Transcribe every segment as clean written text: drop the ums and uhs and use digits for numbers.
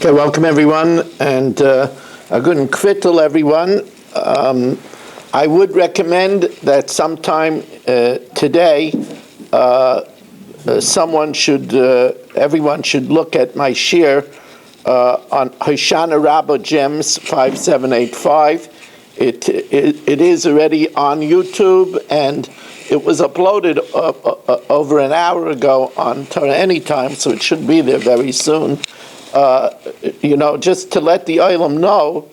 Okay, welcome everyone, and a good kvittel everyone. I would recommend that sometime today, everyone should look at my shir on Hoshana Rabbah Gems 5785. It is already on YouTube, and it was uploaded over an hour ago on Torah Anytime, so it should be there very soon. Just to let the Olam know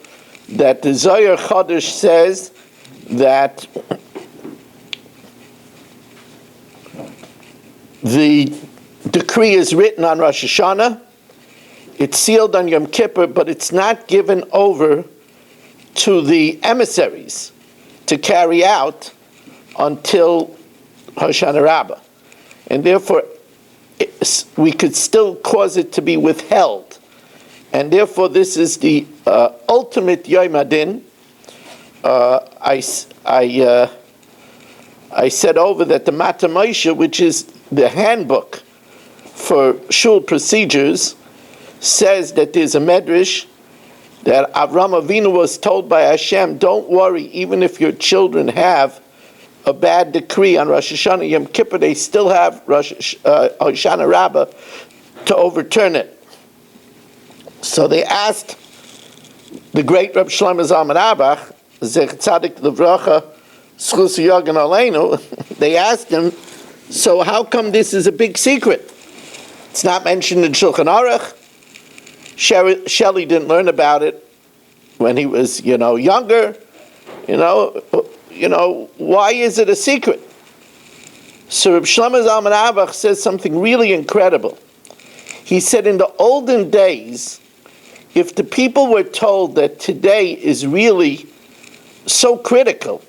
that the Zohar Chodesh says that the decree is written on Rosh Hashanah, it's sealed on Yom Kippur, but it's not given over to the emissaries to carry out until Hoshana Rabbah. And therefore, we could still cause it to be withheld. And therefore, this is the ultimate Yom Adin. I said over that the Mata Moshe, which is the handbook for shul procedures, says that there's a medrash that Avram Avinu was told by Hashem, don't worry, even if your children have a bad decree on Rosh Hashanah, Yom Kippur, they still have Hoshana Rabbah to overturn it. So they asked the great Reb Shlomo Zalman Auerbach, Zech Tzadik Livracha, Schus Yogan Aleinu, they asked him, so how come this is a big secret? It's not mentioned in Shulchan Aruch. Shelley didn't learn about it when he was, younger. Why is it a secret? So Reb Shlomo Zalman Auerbach says something really incredible. He said in the olden days, if the people were told that today is really so critical,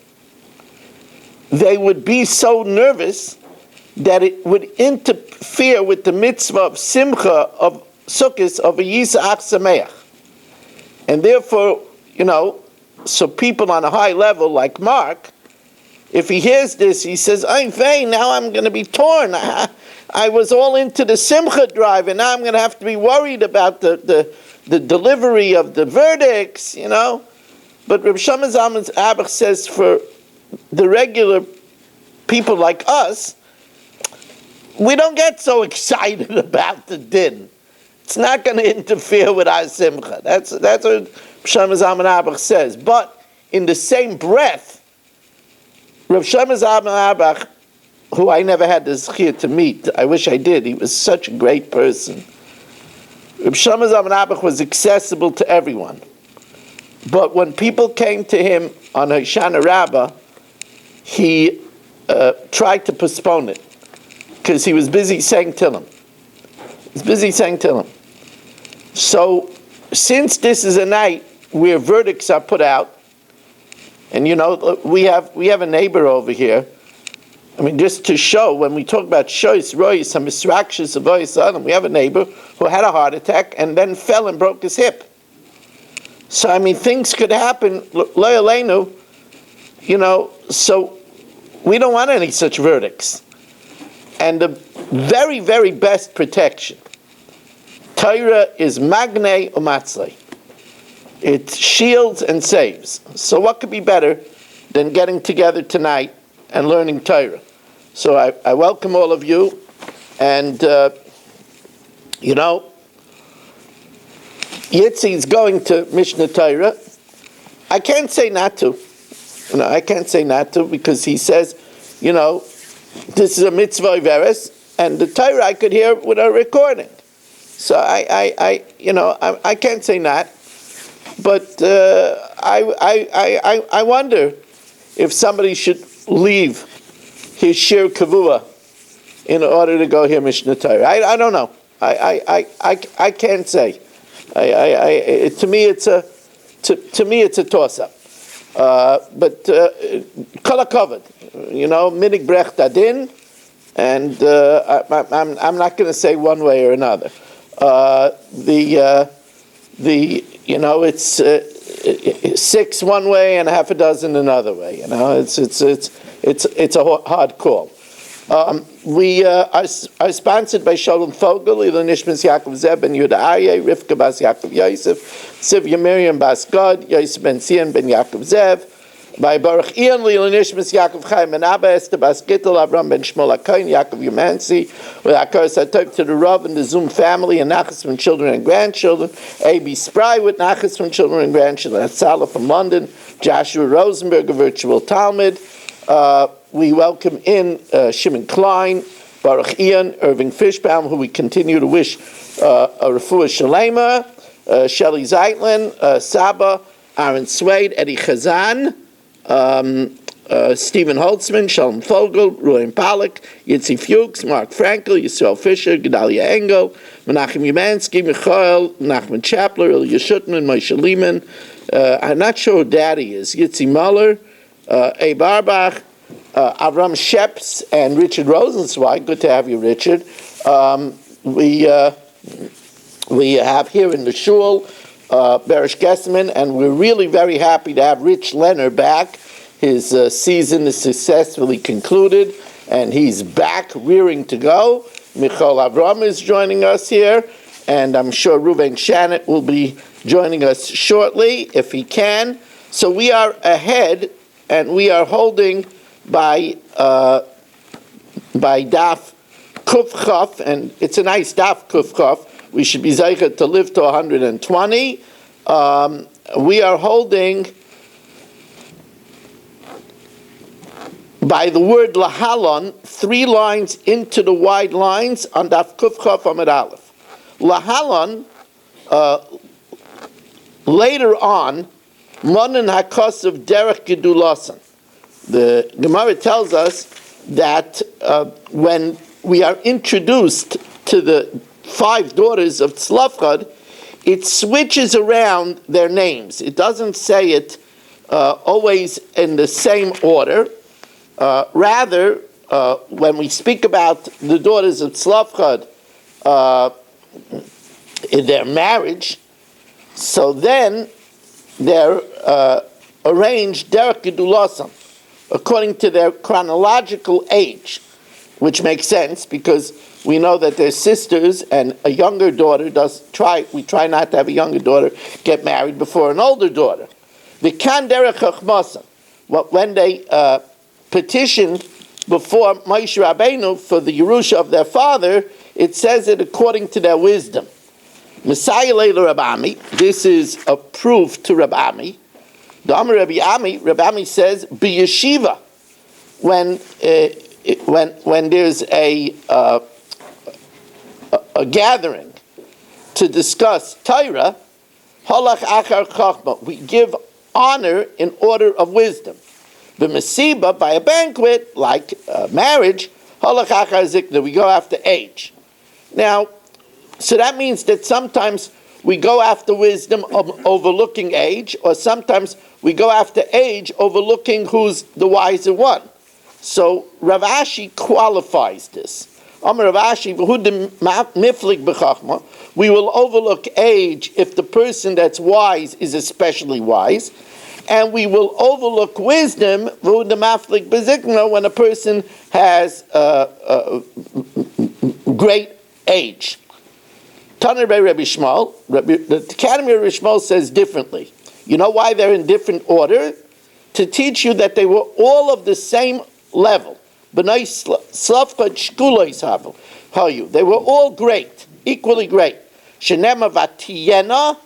they would be so nervous that it would interfere with the mitzvah of simcha, of sukkos, of a Yisach Sameach. And therefore, so people on a high level like Mark, if he hears this, he says, I'm vain, now I'm going to be torn. I was all into the simcha drive, and now I'm going to have to be worried about the delivery of the verdicts, But Reb Shlomo Zalman Auerbach says for the regular people like us, we don't get so excited about the din. It's not going to interfere with our simcha. That's what Reb Shlomo Zalman Auerbach says. But in the same breath, Reb Shlomo Zalman Auerbach, who I never had the zechir to meet, I wish I did. He was such a great person. Reb Shlomo Zalman Auerbach was accessible to everyone. But when people came to him on Hoshana Rabbah, he tried to postpone it because he was busy saying Tillim. So, since this is a night where verdicts are put out, and we have a neighbor over here. I mean, just to show, when we talk about shoyis, royis, and misrakshis of royis adam, we have a neighbor who had a heart attack and then fell and broke his hip. So, I mean, things could happen, lo aleinu, so we don't want any such verdicts. And the very, very best protection, Torah is magnei umatzlei. It shields and saves. So what could be better than getting together tonight and learning Torah? So I welcome all of you, and Yitzi's going to Mishnah Torah. I can't say not to. Because he says, this is a mitzvah iveres, and the Torah I could hear with a recording. So I can't say not. But I wonder if somebody should leave his shir kavua in order to go hear Mishnah Torah. I don't know. I can't say. To me it's a toss-up. But kol hakavod, minig brech dadin, and I'm not going to say one way or another. It's 6 one way and half a dozen another way. It's a hard call. We are sponsored by Shalom Fogel, Ilan Nishmas Yaakov Zeb ben Yehuda Aryeh, Rivka Bas Yaakov Yosef, Sivya Miriam Bas Gad, Yosef ben Sion ben Yaakov Zev, by Baruch Ian, Ilan Nishmas Yaakov Chaim ben Abba, Esther Bas Gittel, Avram ben Shmuel HaKohen, Yaakov Yumansi, with Akaras HaTov to the Rav and the Zoom family, and Nachas from children and grandchildren, A.B. Spry with Nachas from children and grandchildren, Salah from London, Joshua Rosenberg, a virtual Talmud. We welcome in Shimon Klein, Baruch Ian, Irving Fishbaum, who we continue to wish a refuah shalema, Shelley Zeitlin, Saba, Aaron Swade, Eddie Chazan, Stephen Holtzman, Shalom Fogel, Ruben Pollack, Yitzi Fuchs, Mark Frankel, Yisrael Fisher, Gedalia Engel, Menachem Umansky, Michael, Nachman Chapler, Ilya Shutman, Moshe Lehman. I'm not sure who Daddy is. Yitzi Muller, A. Barbach, Avram Sheps, and Richard Rosenzweig. Good to have you, Richard. We have here in the shul Berish Gessman, and we're really very happy to have Rich Leonard back. His season is successfully concluded, and he's back rearing to go. Michal Avram is joining us here, and I'm sure Ruven Shannon will be joining us shortly if he can. So we are ahead, and we are holding by Daf Kuf Chaf, and it's a nice Daf Kuf Chaf. We should be zeicher to live to 120. We are holding by the word Lahalon, 3 lines into the wide lines on Daf Kuf Chaf Amud Aleph. Lahalon, later on, Monen Hakos of Derech Gedulasan. The Gemara tells us that when we are introduced to the 5 daughters of Tzlafchad, it switches around their names. It doesn't say it always in the same order. Rather, when we speak about the daughters of Tzlafchad in their marriage, so then they're arranged Derech Gedulasam, according to their chronological age, which makes sense because we know that they're sisters, and a younger daughter we try not to have a younger daughter get married before an older daughter. The kan derech chachmasa, when they petitioned before Moshe Rabbeinu for the Yerusha of their father, it says it according to their wisdom. Messiah Leila Rabami, this is a proof to Rabami. The Amar Rabbi Ami says, b'yeshiva, when there's a gathering to discuss Torah, halach achar chachma, we give honor in order of wisdom. The mesiba, by a banquet like marriage, halach achar zikna, we go after age. Now, so that means that sometimes we go after wisdom overlooking age, or sometimes we go after age overlooking who's the wiser one. So Rav Ashi qualifies this. Amar Rav Ashi, miflik b'chachma, we will overlook age if the person that's wise is especially wise, and we will overlook wisdom maflik b'zikna, when a person has great age. Taner by Rabbi Shmuel, the Academy of Rabbi Shmuel says differently. You know why they're in different order? To teach you that they were all of the same level. B'nai Slavchad Shkulois Havu. They were all great, equally great. Shenema Vatiyena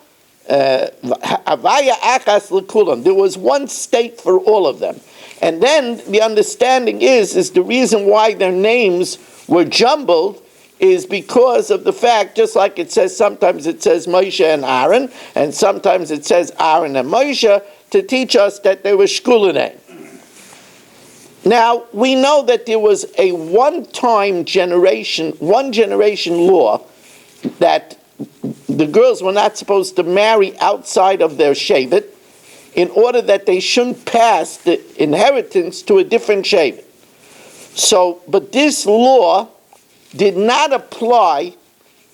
Avaya Achas Lekulam. There was one state for all of them. And then the understanding is the reason why their names were jumbled is because of the fact, just like it says, sometimes it says Moshe and Aaron, and sometimes it says Aaron and Moshe, to teach us that they were shkulanei. Now, we know that there was a one generation law that the girls were not supposed to marry outside of their shevet in order that they shouldn't pass the inheritance to a different shevet. So, but this law did not apply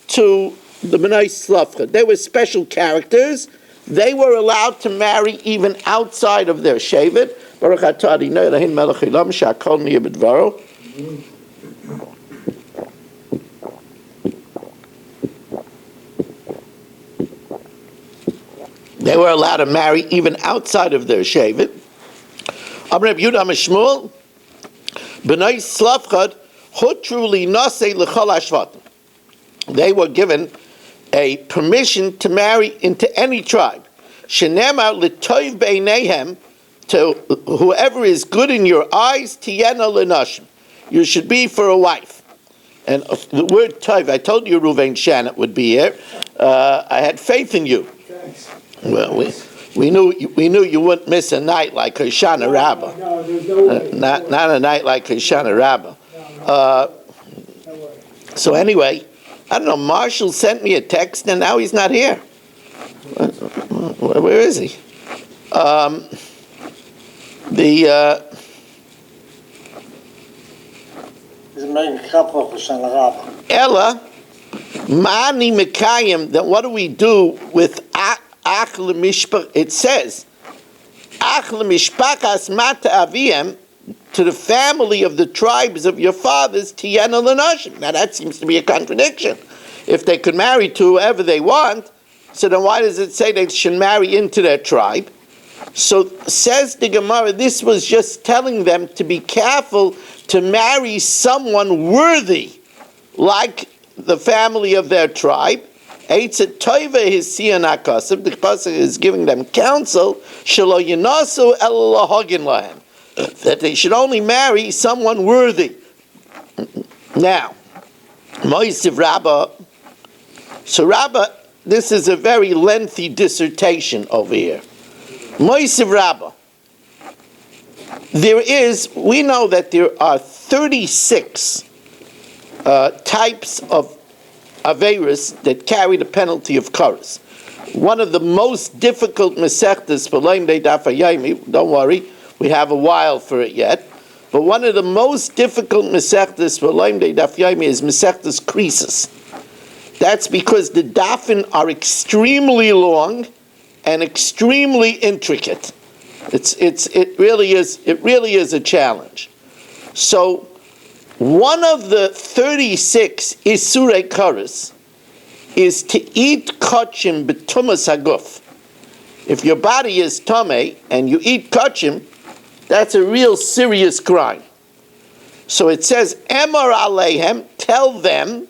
to the B'nai Slavcha. They were special characters. They were allowed to marry even outside of their shevet. Baruch atah Adonai Eloheinu melech haolam she'akol niyeh b'dvaro. They were allowed to marry even outside of their shevet. Amr Yehuda Mishmuel, B'nai Slavchad, Hutru li Nasei l'chol hashvatim. They were given a permission to marry into any tribe. Shenemar l'toiv beinehem, to whoever is good in your eyes, tiyena l'nashim. You should be for a wife. And the word toiv, I told you Ruvain Shannon would be here. I had faith in you. Thanks. Well, we knew you wouldn't miss a night like Hoshana Rabbah. No, there's no way. Not a night like Hoshana Rabbah. No way. So anyway, I don't know, Marshall sent me a text and now he's not here. Where is he? Ella, Mani Mekayim, then what do we do with Ach L'Mishpach? It says, Ach L'Mishpachas Mata Aviem, to the family of the tribes of your fathers, Tiyena L'Nashim. Now that seems to be a contradiction. If they could marry to whoever they want, so then why does it say they should marry into their tribe? So says the Gemara, this was just telling them to be careful to marry someone worthy, like the family of their tribe. The pasuk is giving them counsel, that they should only marry someone worthy. Now, Moisiv Rabbah. So Rabbah, this is a very lengthy dissertation over here. Moisiv Rabbah. We know that there are 36 types of Averis that carry the penalty of Karas. One of the most difficult Masechtas for Leim Dei Daf Hayami, don't worry, we have a while for it yet, but one of the most difficult Masechtas for Leim Dei Daf Hayami is Masechtas Krisis. That's because the dafin are extremely long and extremely intricate. It really is a challenge. So one of the 36 Isurei Karas is to eat kachim b'tumas haguf. If your body is tamei and you eat kachim, that's a real serious crime. So it says, Emor aleihem, tell them,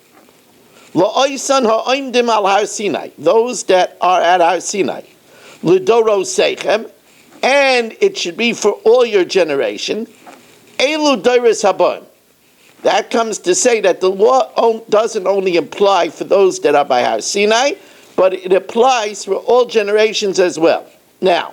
la'oisan ha'oimdim al Har Sinai, those that are at Har Sinai, l'doro seichem, and it should be for all your generation, elu doiris haboim. That comes to say that the law doesn't only apply for those that are by Har Sinai, but it applies for all generations as well. Now,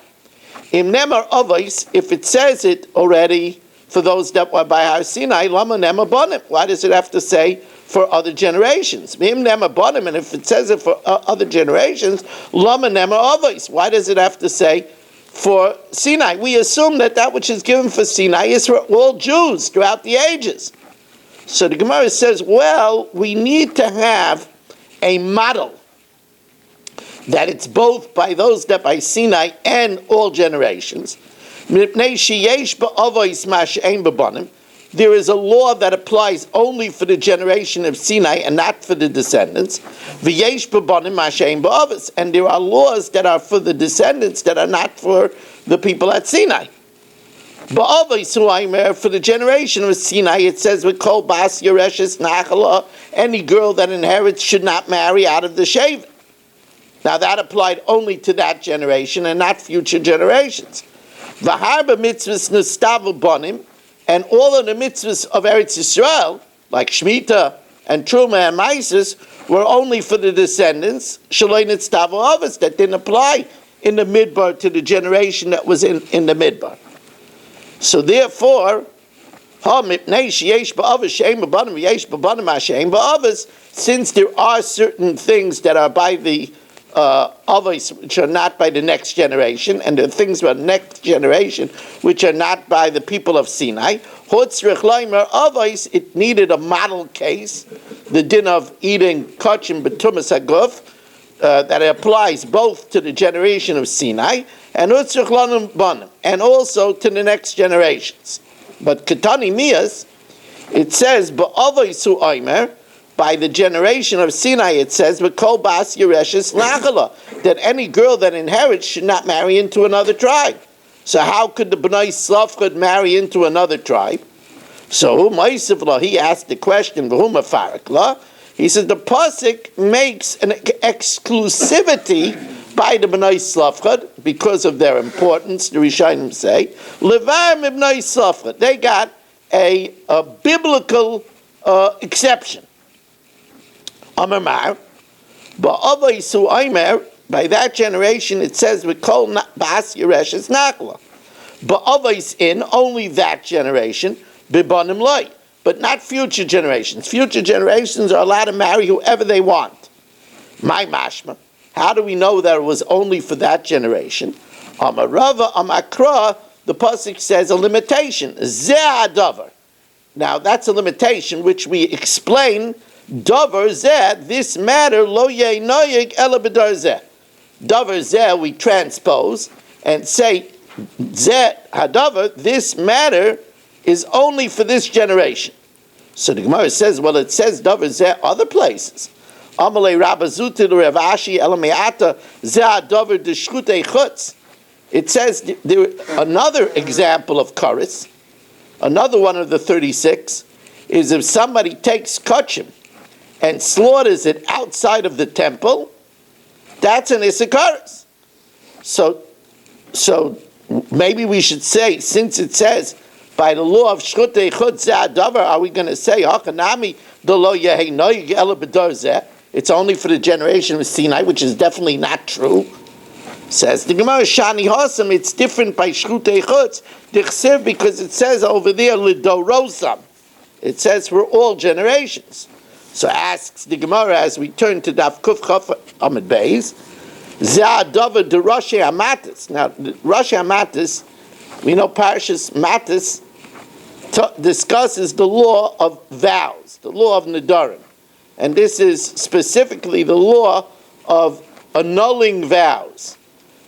im nemar avos, if it says it already for those that were by Har Sinai, lama nemar bonim. Why does it have to say for other generations? Im nemar bonim, and if it says it for other generations, lama nemar avos. Why does it have to say for Sinai? We assume that which is given for Sinai is for all Jews throughout the ages. So the Gemara says, well, we need to have a model that it's both by those that by Sinai and all generations. There is a law that applies only for the generation of Sinai and not for the descendants. And there are laws that are for the descendants that are not for the people at Sinai. For the generation of Sinai, it says, "V'kol bas yereshes nachala." Any girl that inherits should not marry out of the shevet. Now that applied only to that generation and not future generations. V'harba mitzvahs nestavu bonim, and all of the mitzvahs of Eretz Yisrael, like Shemitah and Truma and Maises, were only for the descendants. Shaloi nestavu avos, that didn't apply in the midbar to the generation that was in the midbar. So therefore, since there are certain things that are by the avos which are not by the next generation, and there are things about next generation which are not by the people of Sinai, it needed a model case, the din of eating kachim b'tumas haguf, that applies both to the generation of Sinai and also to the next generations. But Ketani Mias, it says, by the generation of Sinai, it says, "V'kol bas yereshes nachala," that any girl that inherits should not marry into another tribe. So how could the Bnei Slavchad marry into another tribe? So he asked the question, he says the pasuk makes an exclusivity by the Bnei Slavchad because of their importance. The Rishonim say, Levar Bnei Slavchad, they got a biblical exception. Amar, ba'avaisu aimer, by that generation it says v'kol bas yereshes nachla. Ba'avais in only that generation, bibanim loy, but not future generations. Future generations are allowed to marry whoever they want. My mashma, how do we know that it was only for that generation? Amarava amakra, the pasuk says a limitation. Zeh adavar. Now that's a limitation which we explain. Davar zeh, this matter, lo yeh noyeg ela b'dar zeh. Davar zeh, we transpose and say, zeh hadavar, this matter is only for this generation. So the Gemara says, well, it says davar zeh other places. Amalei rabazuti l'revashi ela me'ata zeh hadavar d'shchutei chutz. It says there another example of karis, another one of the 36, is if somebody takes kachim and slaughters it outside of the temple, that's an Issachar. So maybe we should say, since it says by the law of Shchutei Chutz Zeh Adavar, are we going to say Hachanami Delo Yehei Noyeg Ela B'dar Zeh? It's only for the generation of Sinai, which is definitely not true. Says the Gemara Shani Hasam, it's different by Shchutei Chutz Dichsev, because it says over there Lidorosam. It says for all generations. So asks the Gemara as we turn to Daf Kuf Chaf Amid Beis, Zeh Adavar de Rashi Amatis. Now, Rashi Amatis, we know Parashas Matis discusses the law of vows, the law of Nedarim. And this is specifically the law of annulling vows.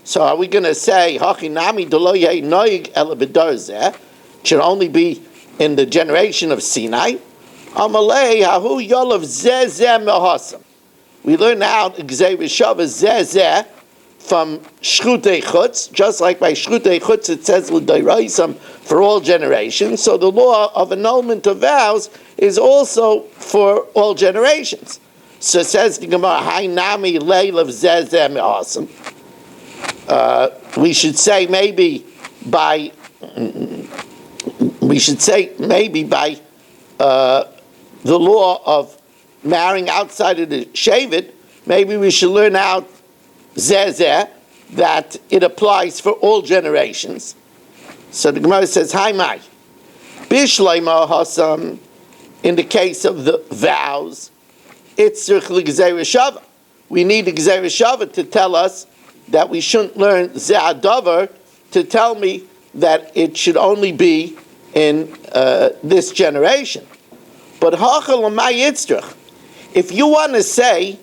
So are we going to say, Hachinami delo yeh noyeg ela b'dar zeh, should only be in the generation of Sinai? Amalei hahu yolav zeh zeh mehasam. We learn out Gzei Rishava zeh zeh from Shchutei Chutz, just like by Shchutei Chutz it says l'dairaisam for all generations. So the law of annulment of vows is also for all generations. So it says the Gemara, Hai nami leilav zeh zeh mehasam. We should say maybe by the law of marrying outside of the Shevet, maybe we should learn out zeh that it applies for all generations. So the Gemara says, Hi mai, bishleima hasam, in the case of the vows, it's tzrich l'gzei reshava. We need a gzei reshava to tell us that we shouldn't learn zeh adavar to tell me that it should only be in this generation. But hachal l'may yitzrich, if you want to say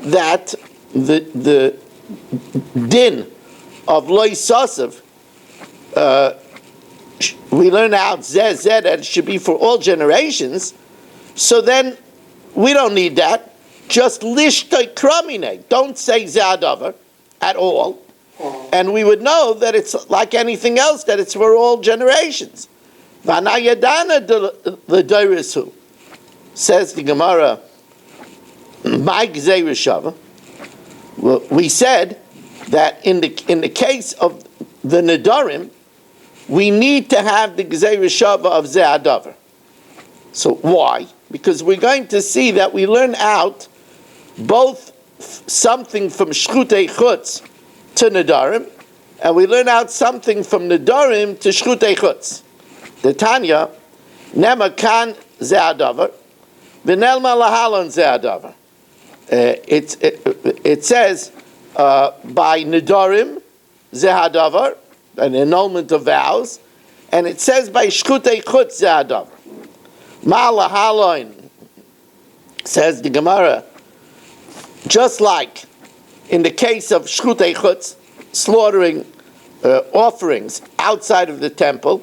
that the din of loy sasav, we learn out zeh that it should be for all generations, so then we don't need that. Just lishtay kramine, don't say zeh adavar at all, and we would know that it's like anything else, that it's for all generations. V'anayadana l'dayrisu, says the Gemara, my Gzei Rishava. We said that in the case of the Nedarim, we need to have the Gzei Rishava of Zeh Adavar. So why? Because we're going to see that we learn out both something from Shchutei Chutz to Nedarim, and we learn out something from Nedarim to Shchutei Chutz. The Tanya, Nema kan Zeh Adavar, v'nelma lahalon Zeh Adavar. It says by Nedarim Zeh Adavar, an annulment of vows, and it says by Shchutei Chutz Zeh Adavar. Ma lahalon, says the Gemara, just like in the case of Shchutei Chutz, slaughtering offerings outside of the temple,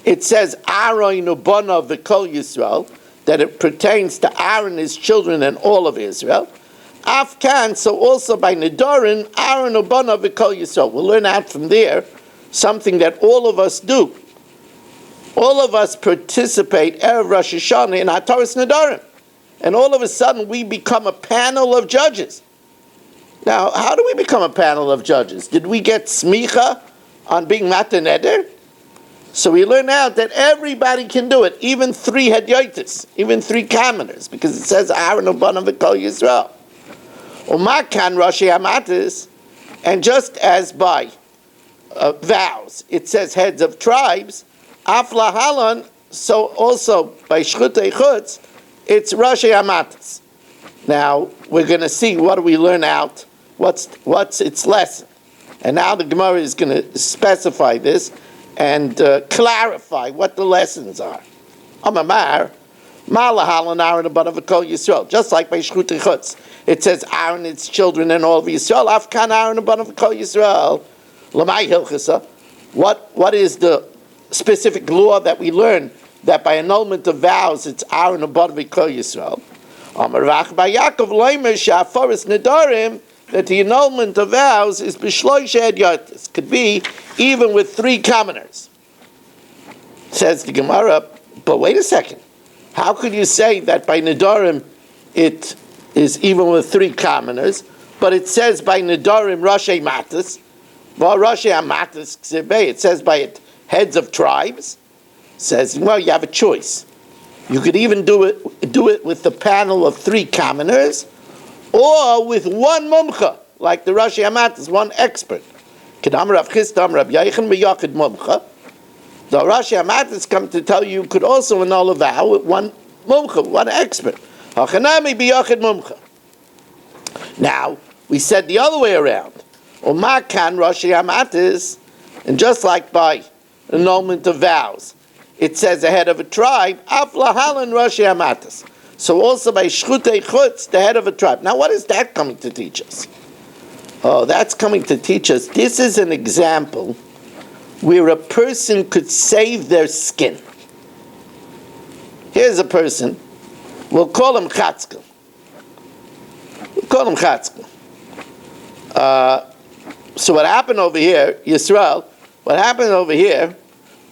it says Aaron ubana v'kol Yisrael, that it pertains to Aaron, his children, and all of Israel. Afkan, so also by Nidorin, Aaron Ubana V'Kol Yisrael. We'll learn out from there something that all of us do. All of us participate Erev Rosh Hashanah in Hataras Nidorim. And all of a sudden we become a panel of judges. Now, how do we become a panel of judges? Did we get smicha on being matan neder? So we learn out that everybody can do it, even 3 hedyotis, even 3 commoners, because it says Aaron Ubana V'Kol Yisrael. Umakan Rashi Amatis, and just as by vows, it says heads of tribes, Afla Halon, so also by Shchutei Chutz, it's Rashi Amatis. Now, we're going to see what do we learn out, what's its lesson. And now the Gemara is going to specify this and clarify what the lessons are. Amamar, Malahalan Aaron Ubana V'Kol Yisrael, just like by Shchutei Chutz. It says Aaron, its children, and all of Yisrael. Afkan Aaron Ubana V'Kol Yisrael. Lamai Hilchasa. What is the specific law that we learn that by annulment of vows it's Aaron Ubana V'Kol Yisrael? Amarach by Yaakov Leimer Shaforis Nedarim, that the annulment of vows is B'shloisha Hedyotis. Could be even with 3 commoners. Says the Gemara, but wait a second. How could you say that by Nedarim it is even with 3 commoners, but it says by Nedarim Rashi Matas, well, Rashi Amatas Ksebei, it says by it heads of tribes. It says, well, you have a choice. You could even do it with the panel of 3 commoners, or with 1 mumcha, like the Rashi Amatas, 1 expert. Kedam Rav Chisda Rav Yechon B'Yachid Mumcha. The Rashi Amatas come to tell you could also annul a vow with 1 mumcha, 1 expert. Hachanami B'Yachid Mumcha. Now, we said the other way around. Umakan Rashi Amatas, and just like by annulment of vows, it says the head of a tribe, Af Lahalan Rashi Amatas. So also by Shchutei Chutz, the head of a tribe. Now what is that coming to teach us? Oh, that's coming to teach us, this is an example where a person could save their skin. Here's a person, we'll call him Chatzkel. So what happened over here, Yisrael, what happened over here,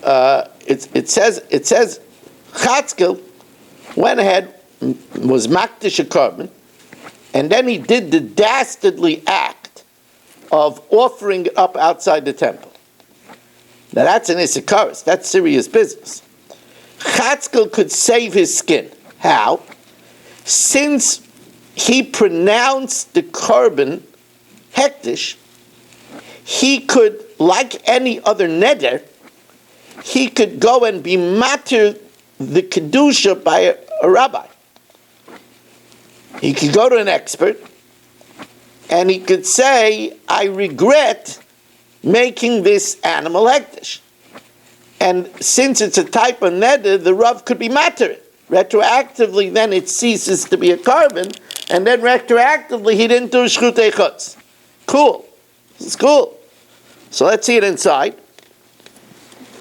it says Chatzkel went ahead, was makdish a korban, and then he did the dastardly act of offering it up outside the temple. Now that's an Issachar, that's serious business. Chatzkel could save his skin. How? Since he pronounced the korban hektish, he could, like any other neder, he could go and be matir the kedusha by a rabbi. He could go to an expert and he could say, I regret making this animal hektish. And since it's a type of neder, the Rav could be matir. Retroactively, then it ceases to be a korban, and then retroactively he didn't do shchutei chutz. Cool. This is cool. So let's see it inside.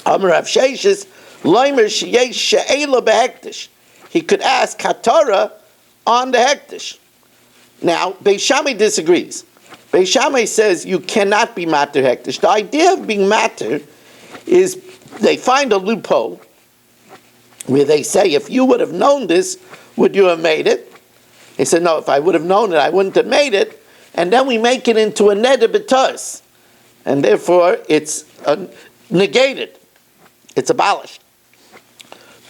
Amar Rav Sheshes, Loimer sheyesh she'ela behektish. He could ask Hatara on the hektish. Now, Beis Shammai disagrees. Beis Shammai says you cannot be matir hektish. The idea of being matir is they find a loophole where they say, if you would have known this, would you have made it? He said, no, if I would have known it, I wouldn't have made it. And then we make it into a neder b'tos. And therefore, it's negated. It's abolished.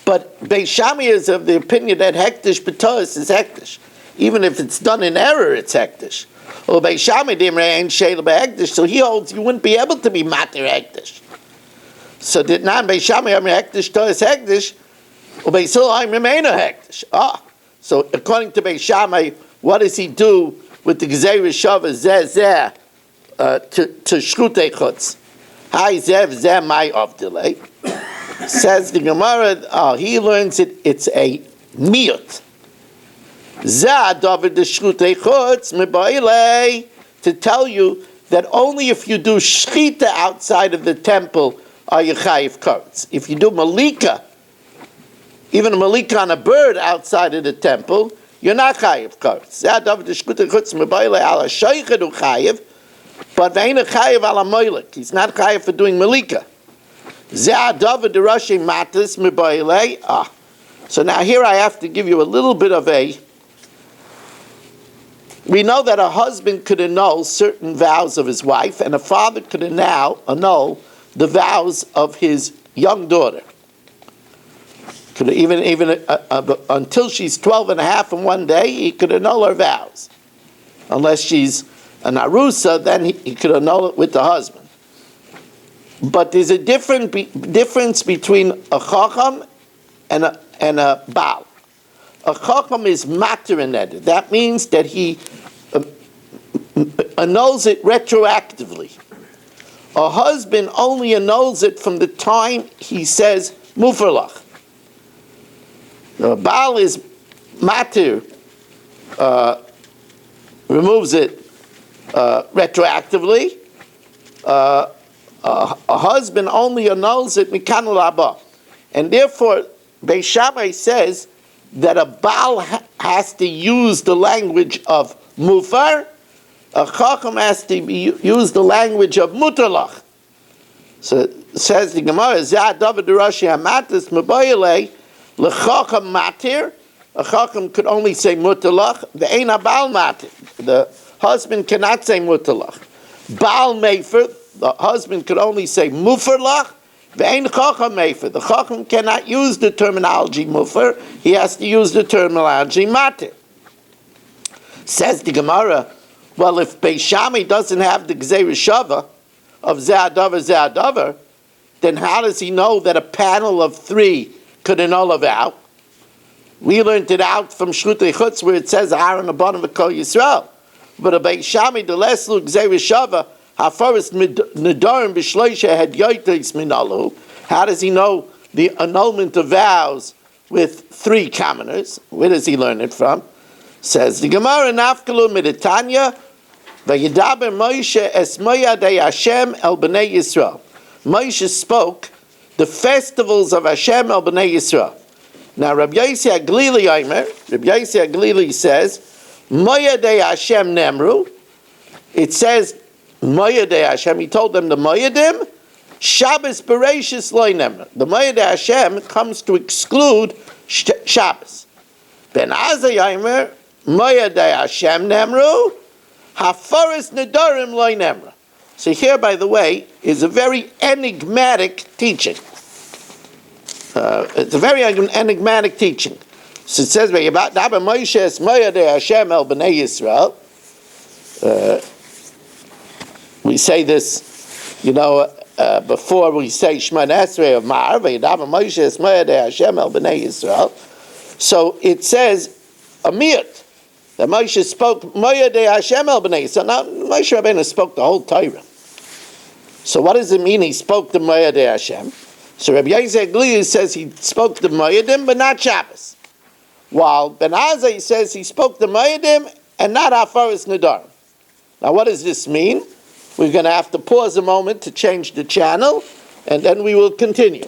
But Beis Shammai is of the opinion that hektish b'tos is hektish. Even if it's done in error, it's hektish. Or Beis Shammai dimrei ein sheila b'hektish, so he holds you wouldn't be able to be matir hektish. So did not Beis Shammai hektish tos hektish, or Beis Hillel remain a hektish. So according to Beis Shammai, what does he do with the Gzeir Shava zeh to shchutei chutz? Hi zev zeh my of delay. Says the Gemara, he learns it's a miyut. Zeh david the shchutei chutz mebailei, to tell you that only if you do shchita outside of the temple are you chayiv karetz. If you do malika even a malika on a bird outside of the temple, you're not chayiv karetz. But ve'ena chayiv ala moilek. He's not chayiv for doing malika. So now here I have to give you a little bit of a... We know that a husband could annul certain vows of his wife, and a father could now annul the vows of his young daughter. Could even until she's 12 and a half in one day, he could annul her vows. Unless she's an arusa, then he could annul it with the husband. But there's a difference between a chacham and a baal. A chacham is mater in that. That means that he annuls it retroactively. A husband only annuls it from the time he says mufarlach. The baal is mater, removes it retroactively. A husband only annuls it mikan l'aba. And therefore, Beis Shammai says that a baal has to use the language of mufar, a chacham has to use the language of mutalach. So it says the Gemara, Zeh David Rashi Hamatis Mabayale L'chacham Matir. A chacham could only say mutalach. The ein baal matir. The husband cannot say mutalach. Baal mefer. The husband could only say mufarlach. The ein chacham mefer. The chacham cannot use the terminology mufar. He has to use the terminology matir. Says the Gemara, well, if Beis Shammai doesn't have the gzeirah shava of zeh adavar, then how does he know that a panel of 3 could annul a vow? We learned it out from Shrutei Chutz where it says Aaron abon v'kol Yisrael. But a Beis Shammai the leslu gzeirah shava hafaris nedarim b'shloisha had yoytis minalu. How does he know the annulment of vows with 3 commoners? Where does he learn it from? Says the Gemara nafkalu miditanya vayidaber Moshe es moyadei Hashem el bnei Yisrael. Moshe spoke the festivals of Hashem el bnei Yisrael. Now Rabbi Yossi Haglili says moyadei Hashem nemru. It says moyadei Hashem. He told them the moyadim Shabbos bereishis loy nemru. The moyadei Hashem comes to exclude Shabbos. Ben Azai Yaimer moyadei Hashem nemru hafaris nedarim loy nemru. So here, by the way, is a very enigmatic teaching. It's a very enigmatic teaching. So it says, "Daber Moshe es moyadei Hashem el bnei Yisrael." We say this, before we say Shema Esrei of Mar. "Daber Moshe es moyadei Hashem el bnei Yisrael." So it says a miyut that Moshe spoke moyadei Hashem el bnei Yisrael. Now Moshe Rabbeinu spoke the whole Torah. So what does it mean he spoke the moyadei Hashem? So Rabbi Yossi Haglili says he spoke the moyadim but not Shabbos, while Ben Azai says he spoke the moyadim and not hafaris nedarim. Now what does this mean? We're going to have to pause a moment to change the channel, and then we will continue.